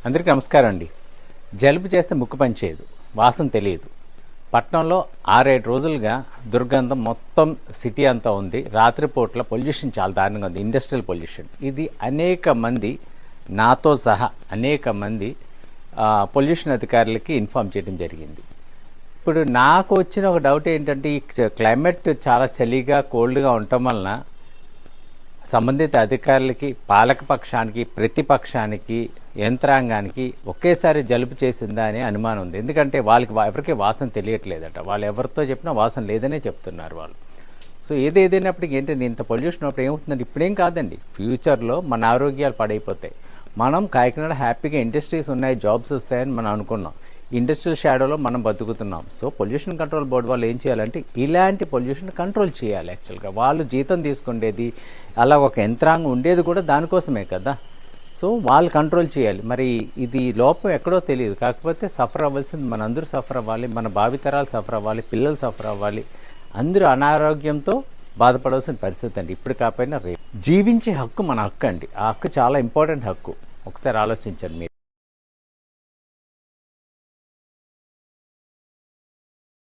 అందరికీ నమస్కారం అండి. జలుబు చేస్తే ముక్కు పనిచేయదు, వాసన తెలియదు. పట్నంలో 6-7 రోజులుగా దుర్గంధం మొత్తం సిటీ అంతా ఉంది. రాత్రిపూట్ల పొల్యూషన్ చాలా దారుణంగా ఉంది, ఇండస్ట్రియల్ పొల్యూషన్. ఇది అనేక మంది, నాతో సహా అనేక మంది పొల్యూషన్ అధికారులకి ఇన్ఫార్మ్ చేయడం జరిగింది. ఇప్పుడు నాకు వచ్చిన ఒక డౌట్ ఏంటంటే, ఈ క్లైమేట్ చాలా చలిగా కోల్డ్గా ఉండటం వలన సంబంధిత అధికారులకి, పాలకపక్షానికి, ప్రతిపక్షానికి, యంత్రాంగానికి ఒకేసారి జలుబు చేసిందా అనే అనుమానం ఉంది. ఎందుకంటే వాళ్ళకి ఎవరికి వాసన తెలియట్లేదట. వాళ్ళు ఎవరితో చెప్పినా వాసన లేదనే చెప్తున్నారు వాళ్ళు. సో ఏదేదైనప్పటికీ ఏంటంటే, ఇంత పొల్యూషన్ అప్పుడు ఏమవుతుందంటే, ఇప్పుడేం కాదండి, ఫ్యూచర్లో మన ఆరోగ్యాలు పాడైపోతాయి. మనం కాకినాడ హ్యాపీగా ఇండస్ట్రీస్ ఉన్నాయి, జాబ్స్ వస్తాయని మనం అనుకున్నాం. ఇండస్ట్రియల్ షాడోలో మనం బతుకుతున్నాం. సో పొల్యూషన్ కంట్రోల్ బోర్డు వాళ్ళు ఏం చేయాలంటే, ఇలాంటి పొల్యూషన్ కంట్రోల్ చేయాలి. యాక్చువల్గా వాళ్ళు జీతం తీసుకుండేది, అలా ఒక యంత్రాంగం ఉండేది కూడా దానికోసమే కదా. సో వాళ్ళు కంట్రోల్ చేయాలి. మరి ఇది లోపం ఎక్కడో తెలియదు. కాకపోతే సఫర్ అవ్వాల్సింది మనందరూ సఫర్ అవ్వాలి, మన భావితరాలు సఫర్ అవ్వాలి, పిల్లలు సఫర్ అవ్వాలి. అందరూ అనారోగ్యంతో బాధపడాల్సిన పరిస్థితి అండి. ఇప్పుడు కాకపోయినా రేపు. జీవించే హక్కు మన హక్కు అండి. ఆ హక్కు చాలా ఇంపార్టెంట్ హక్కు. ఒకసారి ఆలోచించండి మీరు.